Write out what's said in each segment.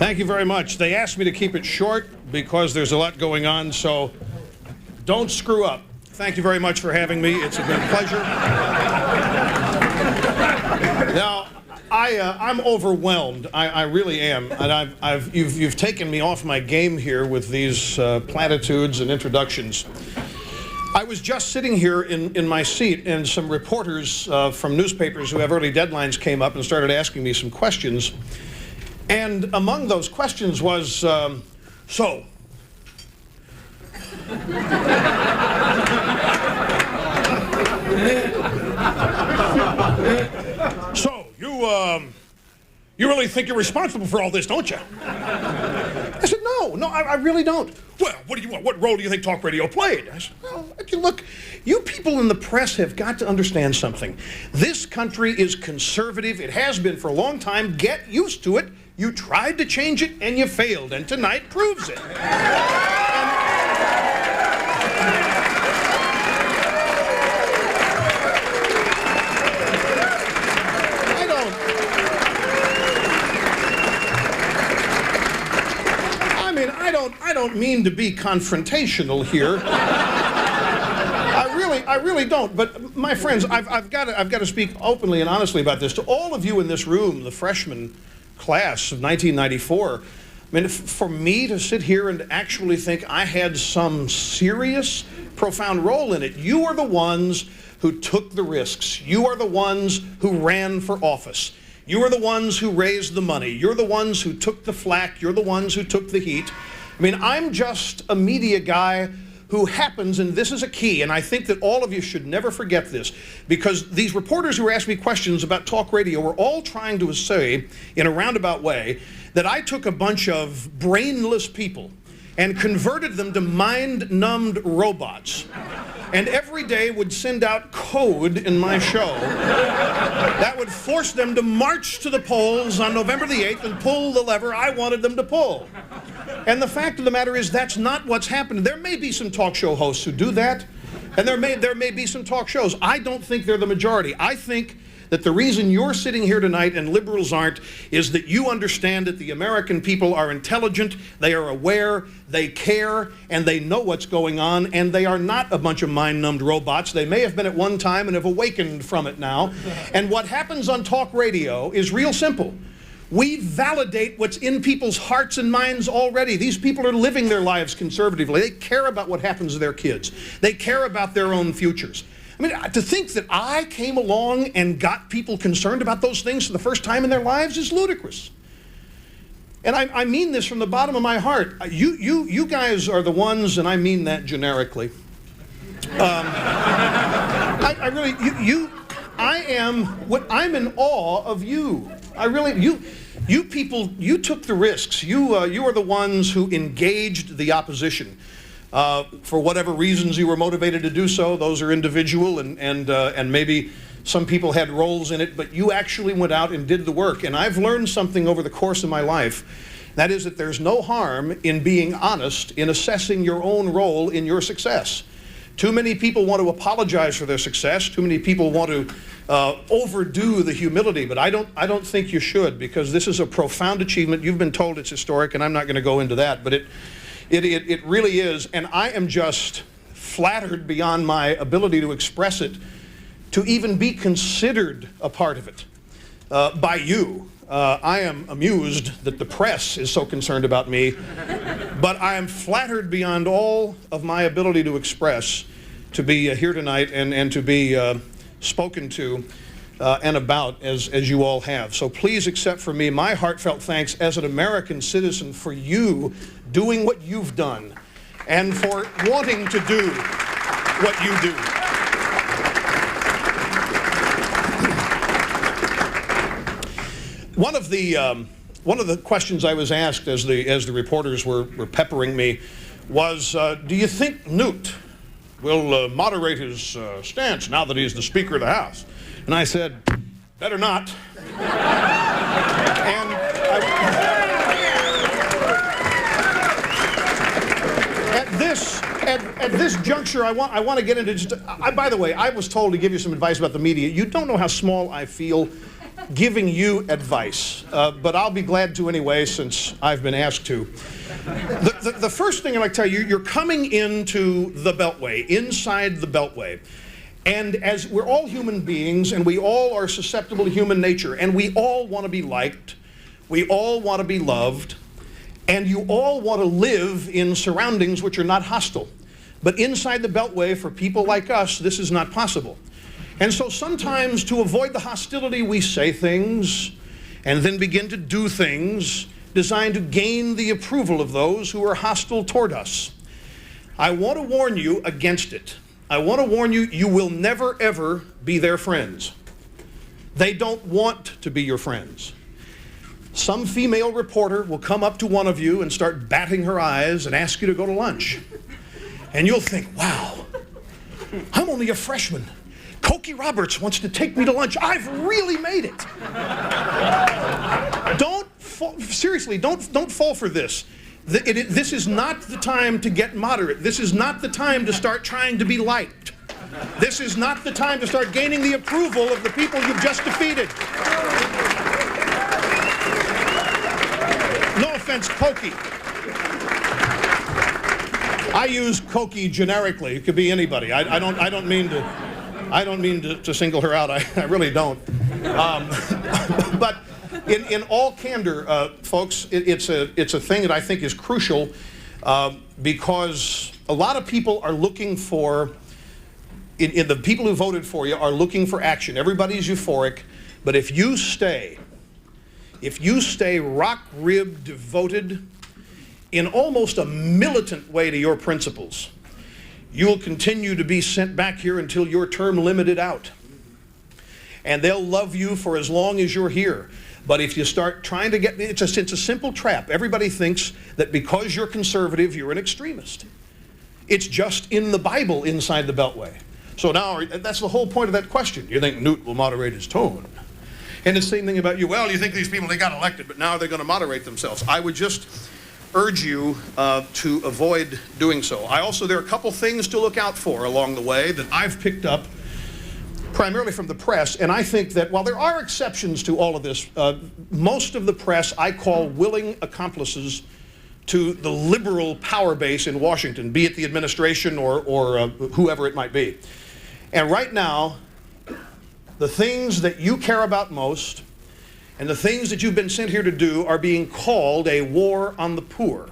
Thank you very much. They asked me to keep it short because there's a lot going on, so don't screw up. Thank you very much for having me. It's been a pleasure. Now, I'm overwhelmed. I really am, and you've taken me off my game here with these platitudes and introductions. I was just sitting here in my seat, and some reporters from newspapers who have early deadlines came up and started asking me some questions. And among those questions was, so you really think you're responsible for all this, don't you? I said, no, I really don't. Well, what do you want? What role do you think talk radio played? I said, well, look, you people in the press have got to understand something. This country is conservative. It has been for a long time. Get used to it. You tried to change it, and you failed, and tonight proves it. I don't mean to be confrontational here. I really don't. But my friends, I've got to speak openly and honestly about this. To all of you in this room, the freshman class of 1994, I mean, for me to sit here and actually think I had some serious, profound role in it, you are the ones who took the risks. You are the ones who ran for office. You are the ones who raised the money. You're the ones who took the flack. You're the ones who took the heat. I mean, I'm just a media guy who happens, and this is a key, and I think that all of you should never forget this, because these reporters who asked me questions about talk radio were all trying to say, in a roundabout way, that I took a bunch of brainless people and converted them to mind-numbed robots, and every day would send out code in my show that would force them to march to the polls on November the 8th and pull the lever I wanted them to pull. And the fact of the matter is that's not what's happening. There may be some talk show hosts who do that, and there may be some talk shows. I don't think they're the majority. I think that the reason you're sitting here tonight and liberals aren't is that you understand that the American people are intelligent, they are aware, they care, and they know what's going on, and they are not a bunch of mind-numbed robots. They may have been at one time and have awakened from it now. And what happens on talk radio is real simple. We validate what's in people's hearts and minds already. These people are living their lives conservatively. They care about what happens to their kids. They care about their own futures. I mean, to think that I came along and got people concerned about those things for the first time in their lives is ludicrous. And I mean this from the bottom of my heart. You guys are the ones, and I mean that generically. I'm in awe of you. You people, you took the risks. You are the ones who engaged the opposition. For whatever reasons you were motivated to do so, those are individual, and maybe some people had roles in it, but you actually went out and did the work. And I've learned something over the course of my life. That is that there's no harm in being honest in assessing your own role in your success. Too many people want to apologize for their success. Too many people want to overdo the humility, but I don't think you should, because this is a profound achievement. You've been told it's historic, and I'm not going to go into that, but it really is, and I am just flattered beyond my ability to express it, to even be considered a part of it by you. I am amused that the press is so concerned about me, but I am flattered beyond all of my ability to express, to be here tonight and to be spoken to and about as you all have. So please accept from me my heartfelt thanks as an American citizen for you doing what you've done and for wanting to do what you do. One of the questions I was asked as the reporters were peppering me was, do you think Newt will moderate his stance now that he's the Speaker of the House? And I said, better not. And at this juncture, I want to get into just. By the way, I was told to give you some advice about the media. You don't know how small I feel giving you advice, but I'll be glad to anyway since I've been asked to. The first thing I'd like to tell you, you're coming into the beltway, inside the beltway. And as we're all human beings, and we all are susceptible to human nature, and we all want to be liked, we all want to be loved, and you all want to live in surroundings which are not hostile. But inside the beltway, for people like us, this is not possible. And so sometimes to avoid the hostility, we say things and then begin to do things designed to gain the approval of those who are hostile toward us. I want to warn you against it. I want to warn you, you will never ever be their friends. They don't want to be your friends. Some female reporter will come up to one of you and start batting her eyes and ask you to go to lunch. And you'll think, wow, I'm only a freshman. Cokie Roberts wants to take me to lunch. I've really made it. Seriously, don't fall for this. This is not the time to get moderate. This is not the time to start trying to be liked. This is not the time to start gaining the approval of the people you've just defeated. No offense, Cokie. I use Cokie generically. It could be anybody. I don't mean to single her out. I really don't. But in all candor, folks, it's a thing that I think is crucial because a lot of people are looking for, in the people who voted for you are looking for action. Everybody's euphoric, but if you stay rock-ribbed, devoted, in almost a militant way to your principles, you'll continue to be sent back here until your term limited out. And they'll love you for as long as you're here. But if you start trying to get, it's a simple trap. Everybody thinks that because you're conservative, you're an extremist. It's just in the Bible inside the Beltway. So now, that's the whole point of that question. You think Newt will moderate his tone? And the same thing about you. Well, you think these people, they got elected, but now they're going to moderate themselves. I would just urge you to avoid doing so. There are a couple things to look out for along the way that I've picked up primarily from the press, and I think that while there are exceptions to all of this, most of the press I call willing accomplices to the liberal power base in Washington, be it the administration or whoever it might be. And right now, the things that you care about most and the things that you've been sent here to do are being called a war on the poor.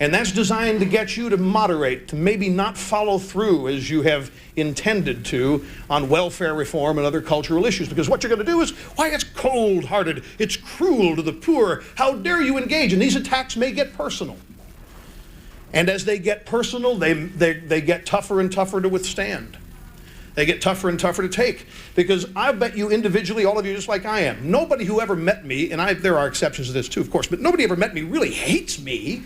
And that's designed to get you to moderate, to maybe not follow through as you have intended to on welfare reform and other cultural issues. Because what you're going to do is, why, it's cold-hearted, it's cruel to the poor, how dare you engage? And these attacks may get personal. And as they get personal, they get tougher and tougher to withstand. They get tougher and tougher to take. Because I bet you individually, all of you just like I am, nobody who ever met me, and there are exceptions to this too, of course, but nobody ever met me really hates me.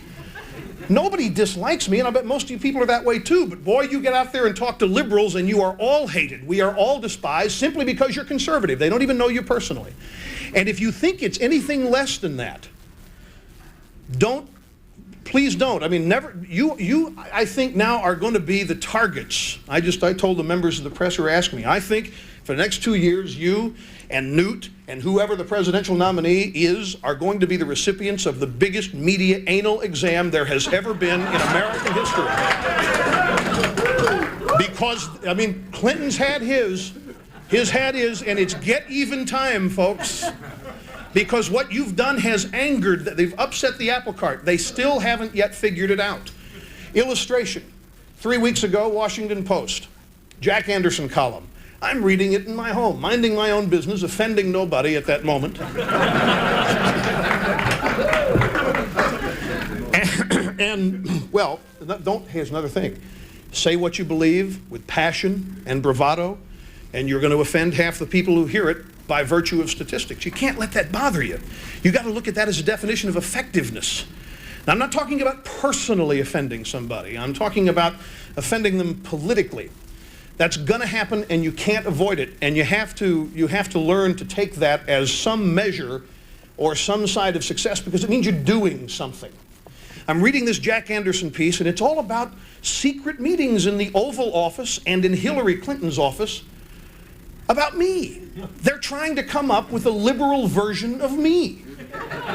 Nobody dislikes me, and I bet most of you people are that way too. But boy, you get out there and talk to liberals and you are all hated. We are all despised simply because you're conservative. They don't even know you personally. And if you think it's anything less than that, please don't. I mean, never. I think now are going to be the targets. I told the members of the press who were asking me, I think for the next 2 years, you and Newt and whoever the presidential nominee is are going to be the recipients of the biggest media anal exam there has ever been in American history. Because, I mean, Clinton's had his had his, and it's get even time, folks. Because what you've done has angered, they've upset the apple cart. They still haven't yet figured it out. Illustration, 3 weeks ago, Washington Post, Jack Anderson column. I'm reading it in my home, minding my own business, offending nobody at that moment. and well, here's another thing. Say what you believe with passion and bravado, and you're going to offend half the people who hear it by virtue of statistics. You can't let that bother you. You got to look at that as a definition of effectiveness. Now, I'm not talking about personally offending somebody. I'm talking about offending them politically. That's going to happen, and you can't avoid it. And you have to learn to take that as some measure or some side of success, because it means you're doing something. I'm reading this Jack Anderson piece, and it's all about secret meetings in the Oval Office and in Hillary Clinton's office about me. They're trying to come up with a liberal version of me.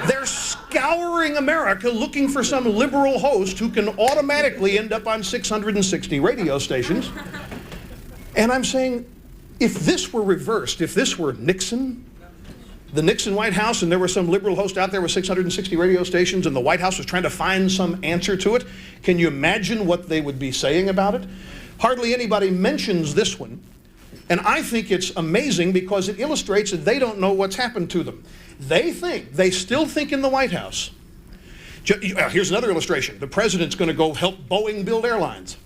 They're scouring America looking for some liberal host who can automatically end up on 660 radio stations. And I'm saying, if this were reversed, if this were Nixon, the Nixon White House, and there was some liberal host out there with 660 radio stations, and the White House was trying to find some answer to it, can you imagine what they would be saying about it? Hardly anybody mentions this one. And I think it's amazing because it illustrates that they don't know what's happened to them. They still think in the White House. Here's another illustration. The president's going to go help Boeing build airlines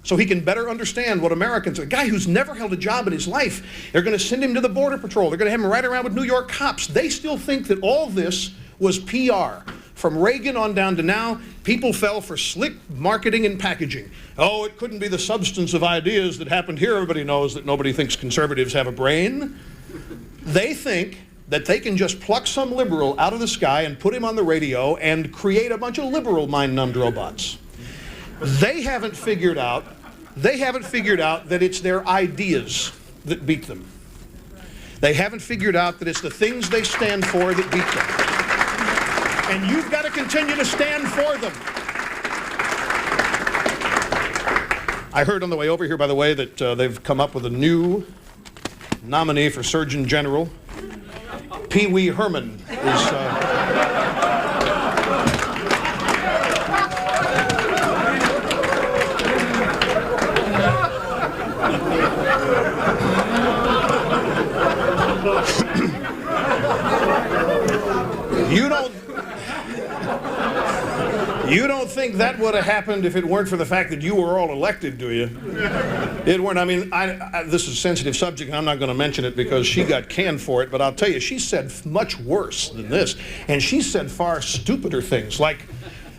so he can better understand what Americans, a guy who's never held a job in his life, they're going to send him to the Border Patrol. They're going to have him ride around with New York cops. They still think that all this was PR. From Reagan on down to now, people fell for slick marketing and packaging. Oh, it couldn't be the substance of ideas that happened here. Everybody knows that nobody thinks conservatives have a brain. They think that they can just pluck some liberal out of the sky and put him on the radio and create a bunch of liberal mind-numbed robots. They haven't figured out that it's their ideas that beat them. They haven't figured out that it's the things they stand for that beat them. And you've got to continue to stand for them. I heard on the way over here, by the way, that they've come up with a new nominee for Surgeon General. Pee Wee Herman is... You don't think that would have happened if it weren't for the fact that you were all elected, do you? It weren't. I mean, this is a sensitive subject, and I'm not going to mention it because she got canned for it, but I'll tell you, she said much worse than this. And she said far stupider things, like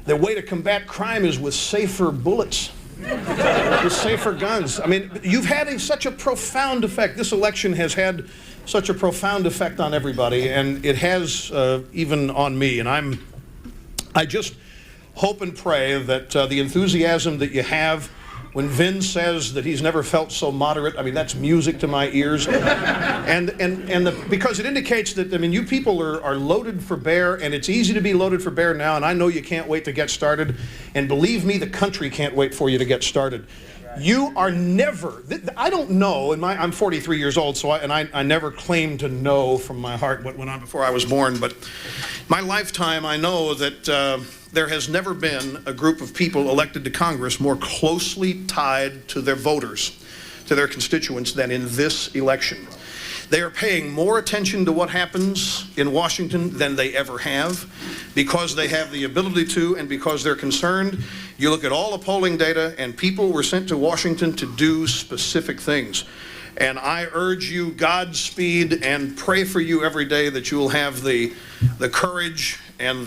the way to combat crime is with safer bullets, with safer guns. I mean, you've had such a profound effect. This election has had such a profound effect on everybody, and it has even on me. And I just hope and pray that the enthusiasm that you have when Vin says that he's never felt so moderate, I mean, that's music to my ears. Because it indicates that, I mean, you people are loaded for bear, and it's easy to be loaded for bear now, and I know you can't wait to get started. And believe me, the country can't wait for you to get started. You are never, I don't know, and I'm 43 years old, so I never claim to know from my heart what went on before I was born, but my lifetime, I know that there has never been a group of people elected to Congress more closely tied to their voters, to their constituents, than in this election. They are paying more attention to what happens in Washington than they ever have because they have the ability to and because they're concerned. You look at all the polling data, and people were sent to Washington to do specific things. And I urge you, Godspeed, and pray for you every day that you will have the courage and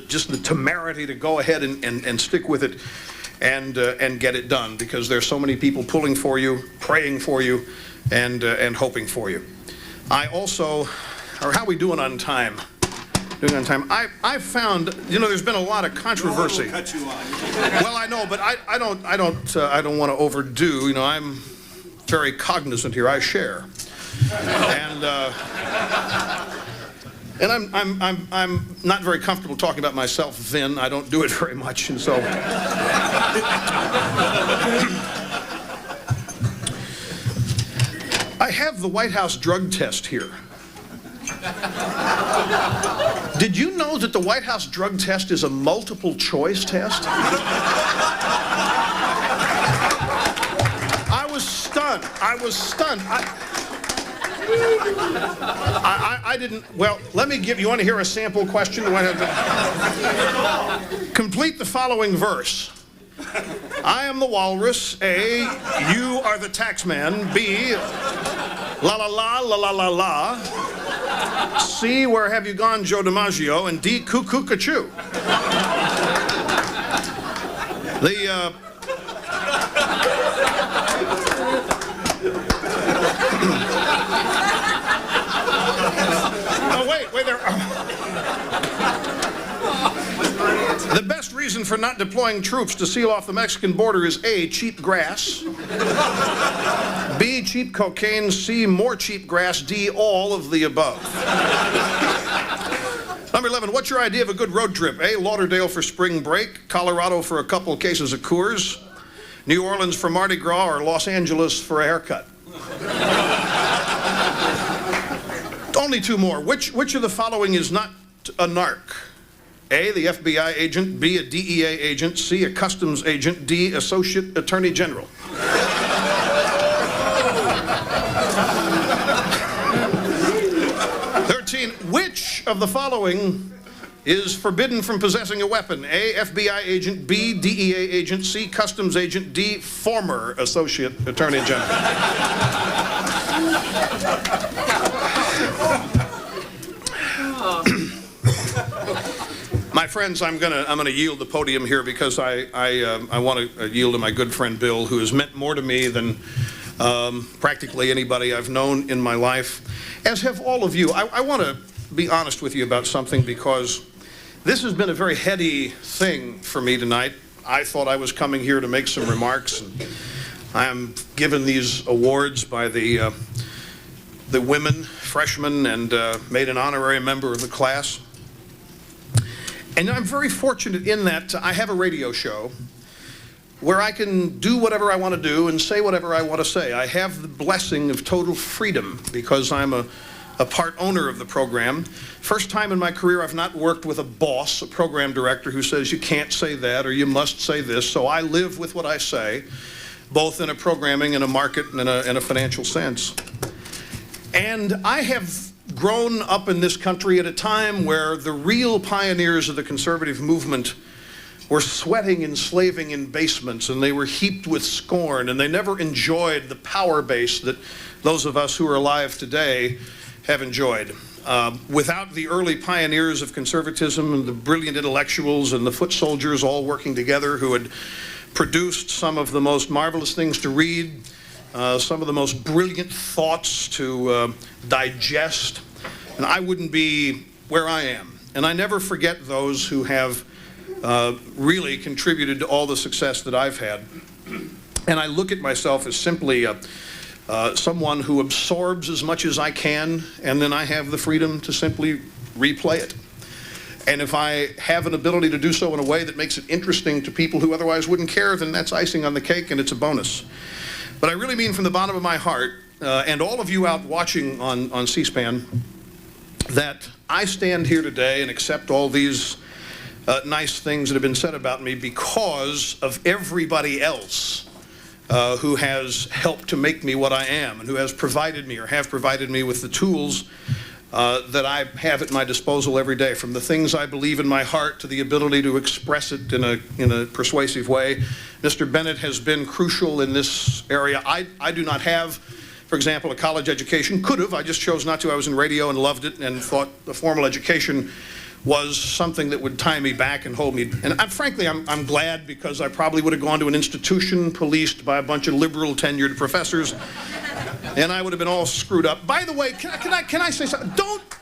just the temerity to go ahead and stick with it and get it done, because there's so many people pulling for you, praying for you, and hoping for you. I also, or how are we doing on time? I've found, you know, there's been a lot of controversy. No, cut you off. Well, I know, but I don't want to overdo. You know, I'm very cognizant here. I share, and I'm not very comfortable talking about myself, Vin. I don't do it very much, and so. I have the White House drug test here. Did you know that the White House drug test is a multiple choice test? I was stunned. I didn't, well, let me give you, want to hear a sample question? Complete the following verse. I am the walrus. A, you are the taxman. B, la la la la la la la. C, where have you gone, Joe DiMaggio? And D, cuckoo cachoo. The best reason for not deploying troops to seal off the Mexican border is A, cheap grass. B, cheap cocaine. C, more cheap grass. D, all of the above. Number 11, what's your idea of a good road trip? A, Lauderdale for spring break, Colorado for a couple cases of Coors, New Orleans for Mardi Gras, or Los Angeles for a haircut. Only two more. Which of the following is not a narc? A, the FBI agent. B, a DEA agent. C, a customs agent. D, associate attorney general. 13, which of the following is forbidden from possessing a weapon? A, FBI agent. B, DEA agent. C, customs agent. D, former associate attorney general. My friends, I'm gonna yield the podium here because I want to yield to my good friend Bill, who has meant more to me than practically anybody I've known in my life, as have all of you. I want to be honest with you about something, because this has been a very heady thing for me tonight. I thought I was coming here to make some remarks, and I am given these awards by the women, freshmen, and made an honorary member of the class. And I'm very fortunate in that I have a radio show where I can do whatever I want to do and say whatever I want to say. I have the blessing of total freedom because I'm a part owner of the program. First time in my career I've not worked with a boss, a program director, who says you can't say that or you must say this. So I live with what I say, both in a programming and a market and in a financial sense. And I have grown up in this country at a time where the real pioneers of the conservative movement were sweating and slaving in basements, and they were heaped with scorn, and they never enjoyed the power base that those of us who are alive today have enjoyed. Without the early pioneers of conservatism and the brilliant intellectuals and the foot soldiers all working together who had produced some of the most marvelous things to read, some of the most brilliant thoughts to digest, and I wouldn't be where I am. And I never forget those who have really contributed to all the success that I've had. And I look at myself as simply someone who absorbs as much as I can, and then I have the freedom to simply replay it. And if I have an ability to do so in a way that makes it interesting to people who otherwise wouldn't care, then that's icing on the cake and it's a bonus. But I really mean from the bottom of my heart, and all of you out watching on C-SPAN, that I stand here today and accept all these nice things that have been said about me because of everybody else who has helped to make me what I am, and who has provided me or have provided me with the tools that I have at my disposal every day, from the things I believe in my heart to the ability to express it in a persuasive way. Mr. Bennett has been crucial in this area. I do not have, for example, a college education. Could have, I just chose not to. I was in radio and loved it and thought the formal education was something that would tie me back and hold me. And frankly, I'm glad, because I probably would have gone to an institution policed by a bunch of liberal tenured professors, and I would have been all screwed up. By the way, can I say something?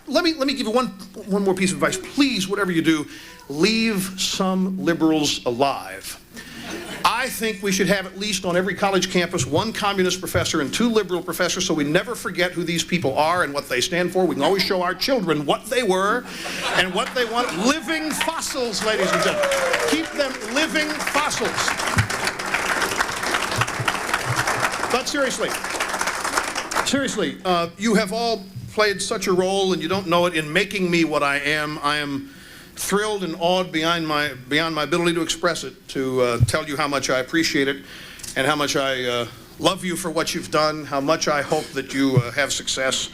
Let me give you one more piece of advice. Please, whatever you do, leave some liberals alive. I think we should have at least on every college campus one communist professor and two liberal professors, so we never forget who these people are and what they stand for. We can always show our children what they were and what they want. Living fossils, ladies and gentlemen. Keep them living fossils. But seriously, you have all played such a role, and you don't know it, in making me what I am. I am thrilled and awed beyond my ability to express it, to tell you how much I appreciate it and how much I love you for what you've done, how much I hope that you have success.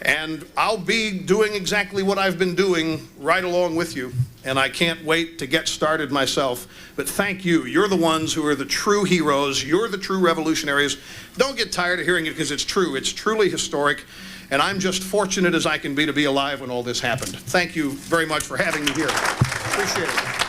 And I'll be doing exactly what I've been doing right along with you, and I can't wait to get started myself. But thank you. You're the ones who are the true heroes. You're the true revolutionaries. Don't get tired of hearing it, because it's true. It's truly historic. And I'm just fortunate as I can be to be alive when all this happened. Thank you very much for having me here. Appreciate it.